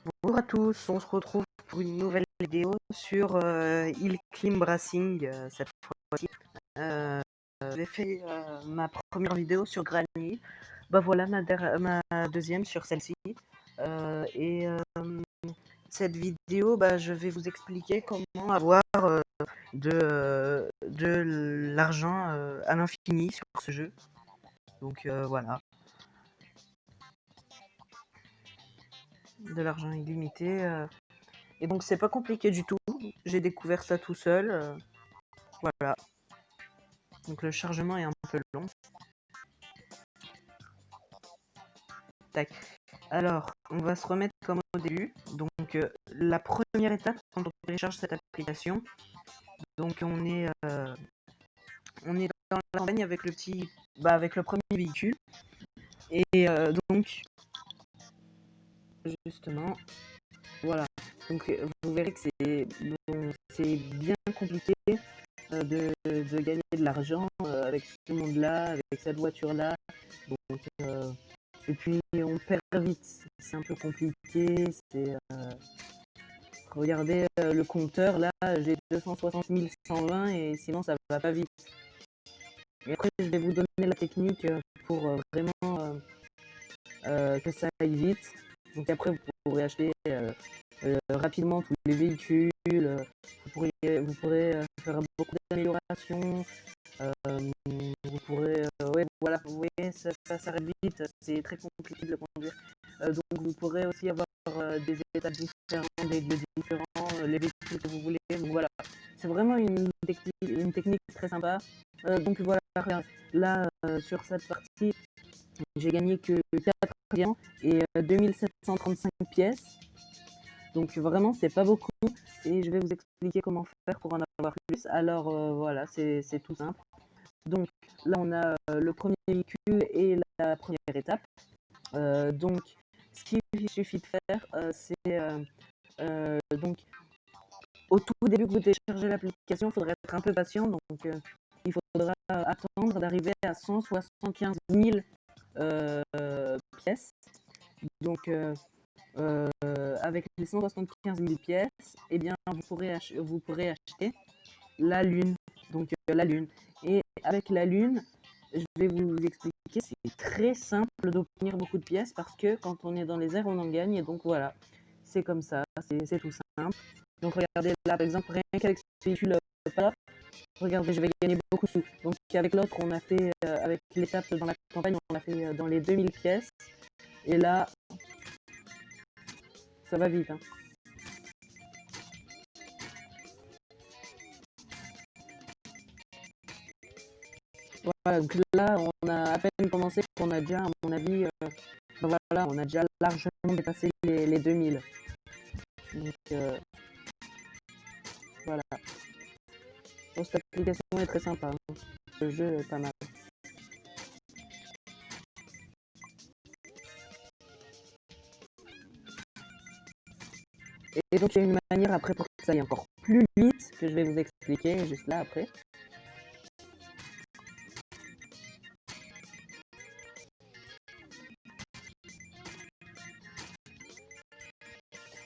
Bonjour à tous, on se retrouve pour une nouvelle vidéo sur Hill Climb Racing cette fois-ci. J'ai fait ma première vidéo sur Granny. Bah voilà ma deuxième sur celle-ci. Et cette vidéo, bah, je vais vous expliquer comment avoir de l'argent à l'infini sur ce jeu. Donc voilà, de l'argent illimité. Et donc c'est pas compliqué du tout. J'ai découvert ça tout seul. Voilà. Donc le chargement est un peu long. Tac. Alors, on va se remettre comme au début. Donc la première étape quand on télécharge cette application. Donc on est dans la campagne avec avec le premier véhicule. Et donc justement, voilà. Donc vous verrez que c'est bien compliqué de gagner de l'argent avec ce monde-là, avec cette voiture-là. Donc, et puis on perd vite, c'est un peu compliqué. Regardez le compteur, là j'ai 260 120 et sinon ça va pas vite. Et après je vais vous donner la technique pour vraiment que ça aille vite. Donc après vous pourrez acheter rapidement tous les véhicules, vous pourrez faire beaucoup d'améliorations, vous pourrez, ouais, voilà, vous voyez, ça s'arrête vite, c'est très compliqué de le conduire. Donc vous pourrez aussi avoir des états différents, des lieux différents, les véhicules que vous voulez. Donc voilà, c'est vraiment une technique très sympa. Donc voilà, là sur cette partie, j'ai gagné que 4 clients et 2735 pièces. Donc vraiment, c'est pas beaucoup et je vais vous expliquer comment faire pour en avoir plus. Alors voilà, c'est tout simple. Donc là, on a le premier véhicule et la première étape. Donc, ce qu'il suffit de faire, c'est donc au tout début que vous téléchargez l'application, il faudra être un peu patient. Donc, il faudra attendre d'arriver à 175 000 pièces. Donc, avec les 175 000 pièces, eh bien, vous pourrez acheter la Lune. Donc, la Lune. Et avec la Lune, je vais vous expliquer, c'est très simple d'obtenir beaucoup de pièces parce que quand on est dans les airs, on en gagne. Et donc voilà, c'est comme ça, c'est tout simple. Donc regardez là, par exemple, rien qu'avec ce véhicule, regardez, je vais gagner beaucoup de sous. Donc avec l'autre, on a fait, avec l'étape dans la campagne, on a fait dans les 2000 pièces. Et là, ça va vite. Hein. Voilà, donc là, on a à peine commencé qu'on a déjà, à mon avis, voilà, on a déjà largement dépassé les 2000. Donc voilà. Bon, cette application est très sympa. Hein. Ce jeu est pas mal. Et donc il y a une manière après pour que ça aille encore plus vite que je vais vous expliquer juste là après.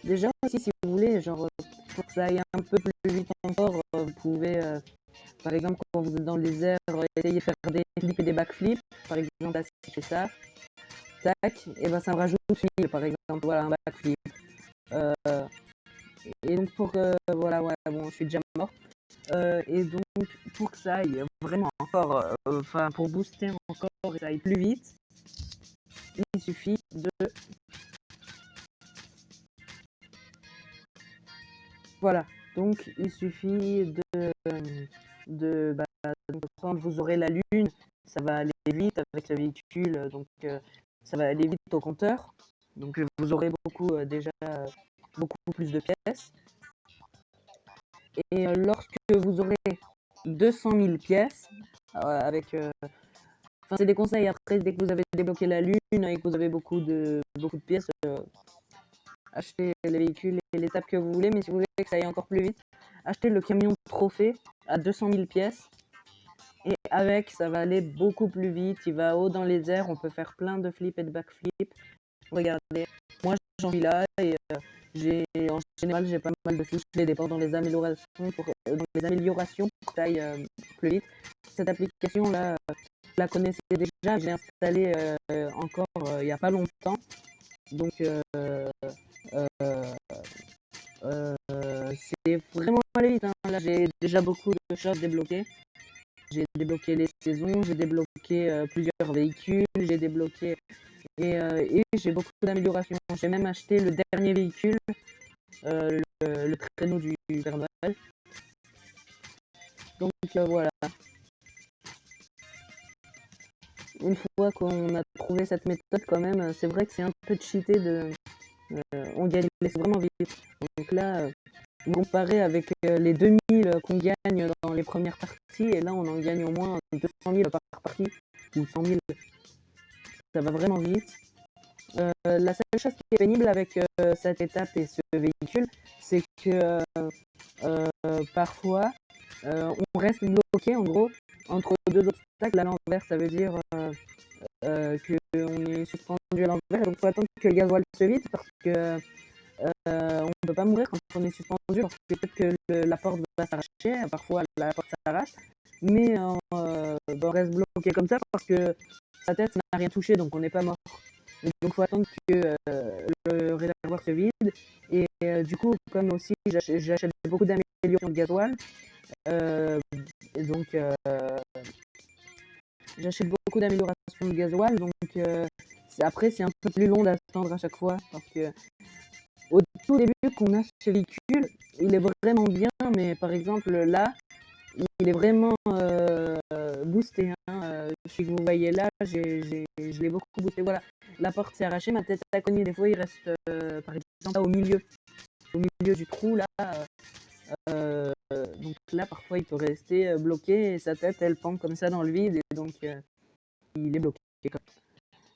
Déjà aussi si vous voulez, genre pour que ça aille un peu plus vite encore, vous pouvez par exemple quand vous êtes dans les airs, essayer de faire des flips et des backflips. Par exemple là si je fais ça, tac, et ben ça me rajoute 1000 par exemple, voilà un backflip. Et donc pour voilà, ouais, bon, je suis déjà mort. Et donc pour que ça aille vraiment encore, enfin pour booster encore et que ça aille plus vite, il suffit de voilà. Donc il suffit de quand vous aurez la lune, ça va aller vite avec ce véhicule, donc ça va aller vite au compteur. Donc vous aurez déjà beaucoup plus de pièces. Et lorsque vous aurez 200 000 pièces, avec enfin, c'est des conseils après, dès que vous avez débloqué la lune et que vous avez beaucoup de pièces, achetez les véhicules et l'étape que vous voulez, mais si vous voulez que ça aille encore plus vite, achetez le camion trophée à 200 000 pièces. Et avec, ça va aller beaucoup plus vite, il va haut dans les airs, on peut faire plein de flips et de backflips. Regardez, moi j'en suis là et en général, j'ai pas mal de sous. Je les dépense dans les améliorations pour que ça aille plus vite. Cette application-là, je la connaissais déjà, je l'ai installée encore il y a pas longtemps. Donc, c'est vraiment allé vite, hein. Là, j'ai déjà beaucoup de choses débloquées. J'ai débloqué les saisons, j'ai débloqué plusieurs véhicules, j'ai débloqué et j'ai beaucoup d'améliorations. J'ai même acheté le dernier véhicule, le traîneau du Père Noël. Donc voilà. Une fois qu'on a trouvé cette méthode, quand même, c'est vrai que c'est un peu cheaté on gagne vraiment vite. Donc là, comparé avec les 2000 qu'on gagne dans les premières parties, et là on en gagne au moins 200 000 par partie, ou 100 000. Ça va vraiment vite. La seule chose qui est pénible avec cette étape et ce véhicule, c'est que parfois on reste bloqué en gros entre deux obstacles à l'envers. Ça veut dire qu'on est suspendu à l'envers, donc il faut attendre que le gasoil se vide parce que on ne peut pas mourir quand on est suspendu parce que peut-être que la porte va s'arracher, parfois la porte s'arrache, mais on reste bloqué comme ça parce que sa tête n'a rien touché, donc on n'est pas mort. Donc il faut attendre que le réservoir se vide. Et du coup, comme aussi j'achète beaucoup d'améliorations de gasoil, et donc j'achète beaucoup d'améliorations de gasoil, donc après c'est un peu plus long d'attendre à chaque fois parce que au tout début qu'on a ce véhicule, il est vraiment bien, mais par exemple là, il est vraiment boosté. Hein. Celui que vous voyez là, je l'ai beaucoup boosté. Voilà, la porte s'est arrachée, ma tête a cogné. Des fois, il reste par exemple au milieu du trou là. Donc là, parfois, il peut rester bloqué et sa tête, elle pend comme ça dans le vide et donc il est bloqué.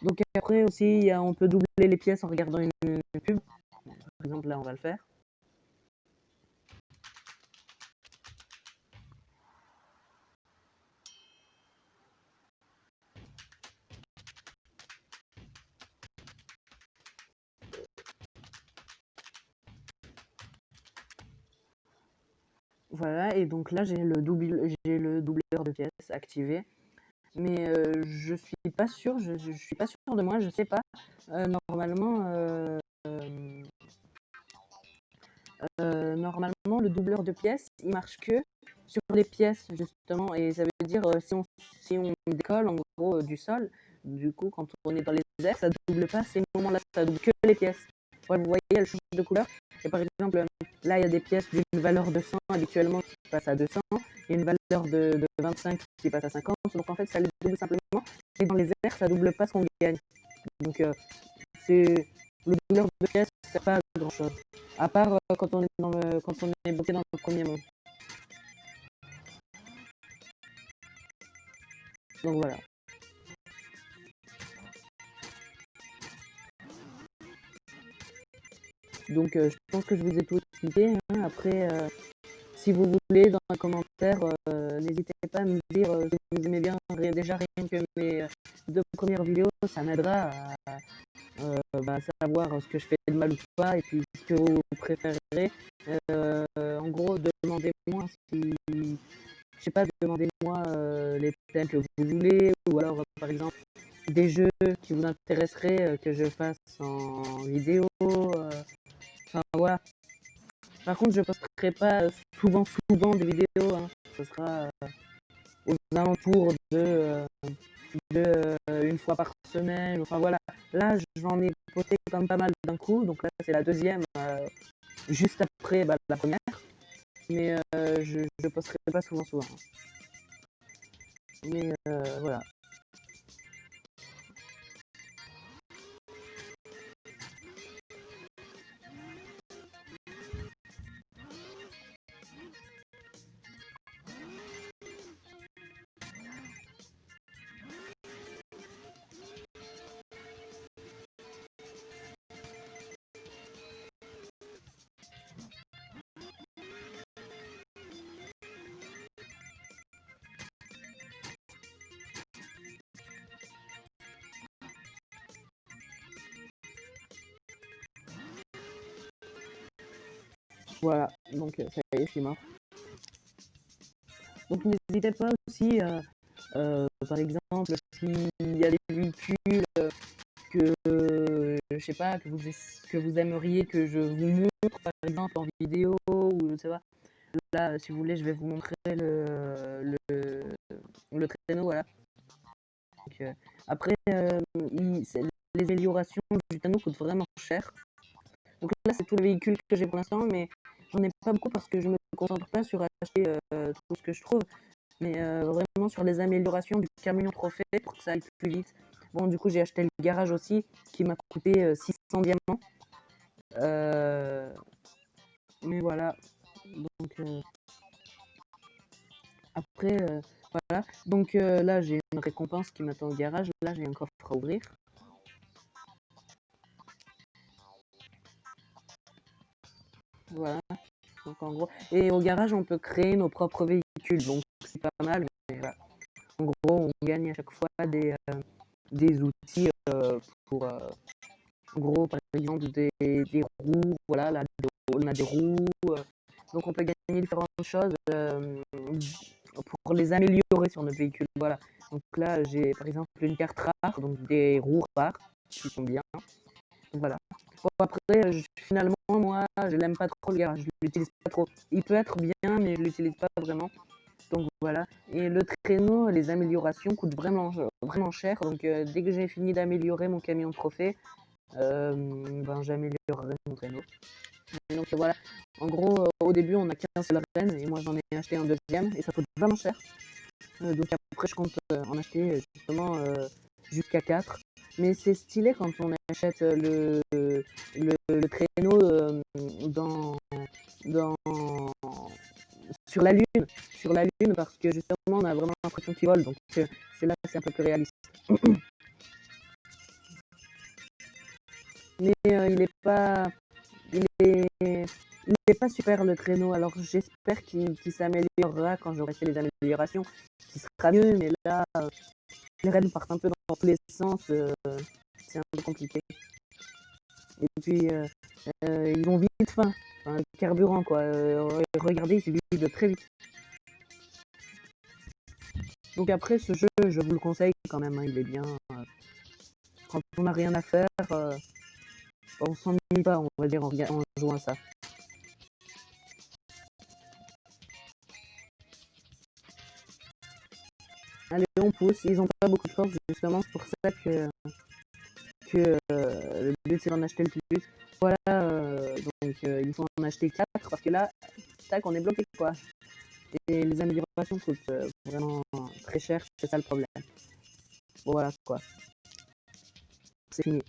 Donc après aussi, on peut doubler les pièces en regardant une pub. Par exemple, là, on va le faire. Voilà, et donc là, j'ai le doubleur de pièces activé. Mais je suis pas sûre, je suis pas sûre de moi, je sais pas. Normalement, le doubleur de pièces, il marche que sur les pièces, justement. Et ça veut dire, si on décolle, en gros, du sol, du coup, quand on est dans les airs, ça double pas ces moments-là, ça double que les pièces. Ouais, vous voyez, elles changent de couleur. Et par exemple, là, il y a des pièces d'une valeur de 100 habituellement qui passent à 200. Il y a une valeur de 25 qui passe à 50. Donc en fait, ça les double simplement. Et dans les airs, ça double pas ce qu'on gagne. Donc c'est le doubleur de pièces, c'est pas grand chose. À part quand on est bloqué dans le premier monde. Donc voilà. Donc je pense que je vous ai tout expliqué. Hein. Après, si vous voulez, dans un commentaire, n'hésitez pas à me dire si vous aimez bien déjà rien que mes deux premières vidéos, ça m'aidera à savoir ce que je fais de mal ou pas et puis ce que vous préférez. En gros, demandez-moi si, je sais pas, demandez-moi les thèmes que vous voulez ou alors par exemple des jeux qui vous intéresseraient que je fasse en vidéo. Enfin voilà. Par contre, je posterai pas souvent des vidéos. Hein. Ce sera aux alentours de une fois par semaine. Enfin voilà. Là, j'en ai posté comme pas mal d'un coup. Donc là, c'est la deuxième, juste après la première. Mais je ne posterai pas souvent. Mais voilà. Voilà, donc ça y est, je suis mort. Donc n'hésitez pas aussi, par exemple, s'il y a des véhicules que, je sais pas, que vous aimeriez que je vous montre, par exemple, en vidéo, ou je sais pas. Là, si vous voulez, je vais vous montrer le traîneau, voilà. Donc, après, les améliorations du traîneau coûtent vraiment cher. Donc là, c'est tous les véhicules que j'ai pour l'instant, mais j'en ai pas beaucoup parce que je me concentre pas sur acheter tout ce que je trouve, mais vraiment sur les améliorations du camion trophée pour que ça aille plus vite. Bon, du coup, j'ai acheté le garage aussi, qui m'a coûté 600 diamants. Mais voilà. Donc après, voilà. Donc là, j'ai une récompense qui m'attend au garage. Là, j'ai un coffre à ouvrir. Voilà. Donc en gros, et au garage, on peut créer nos propres véhicules. Donc c'est pas mal. Mais voilà. En gros, on gagne à chaque fois des outils pour, en gros, par exemple, des roues. Voilà, là, on a des roues. Donc on peut gagner différentes choses pour les améliorer sur notre véhicule. Voilà. Donc là, j'ai par exemple une carte rare, donc des roues rares qui sont bien. Donc voilà. Bon, après, finalement, moi, je l'aime pas trop le garage. Je l'utilise pas trop. Il peut être bien, mais je l'utilise pas vraiment. Donc voilà. Et le traîneau, les améliorations coûtent vraiment, vraiment cher. Donc dès que j'ai fini d'améliorer mon camion trophée, ben, j'améliorerai mon traîneau. Et donc voilà. En gros, au début, on a qu'un seul renne et moi j'en ai acheté un deuxième et ça coûte vraiment cher. Donc après, je compte en acheter justement jusqu'à 4. Mais c'est stylé quand on achète le traîneau dans, sur la Lune. Sur la Lune, parce que justement, on a vraiment l'impression qu'il vole. Donc c'est là que c'est un peu plus réaliste. Mais il est pas. Il est, il est pas super le traîneau, alors j'espère qu'il s'améliorera quand j'aurai fait les améliorations, qu'il sera mieux, mais là, les rênes partent un peu dans tous les sens, c'est un peu compliqué. Et puis, ils ont vite faim, enfin, le carburant, quoi. Regardez, il se vide très vite. Donc après, ce jeu, je vous le conseille quand même, hein, il est bien. Quand on n'a rien à faire, on s'ennuie pas, on va dire, en jouant à ça. Allez, on pousse, ils ont pas beaucoup de force, justement, c'est pour ça que le but c'est d'en acheter le plus. Voilà, donc il faut en acheter 4 parce que là, tac, on est bloqué quoi. Et les améliorations coûtent vraiment très cher, c'est ça le problème. Bon, voilà quoi, c'est fini.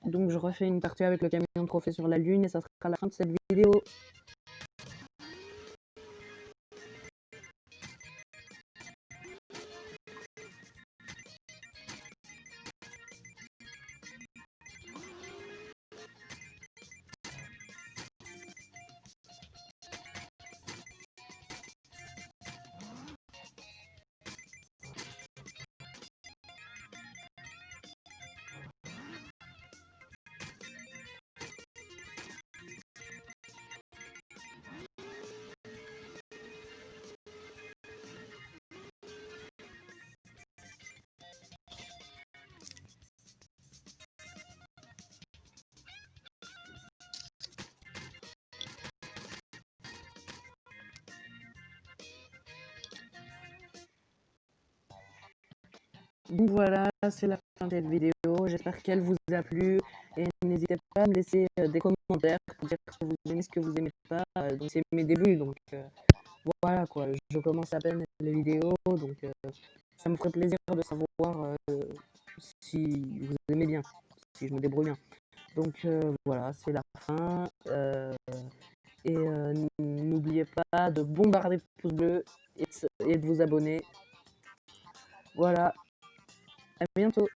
Donc je refais une partie avec le camion de trophée sur la lune et ça sera la fin de cette vidéo. Donc voilà, c'est la fin de cette vidéo. J'espère qu'elle vous a plu. Et n'hésitez pas à me laisser des commentaires pour dire ce que vous aimez, ce que vous aimez pas. Donc c'est mes débuts, donc voilà quoi. Je commence à peine les vidéos, donc ça me ferait plaisir de savoir si vous aimez bien, si je me débrouille bien. Donc voilà, c'est la fin. Et n'oubliez pas de bombarder le pouce bleu et de vous abonner. Voilà, à bientôt.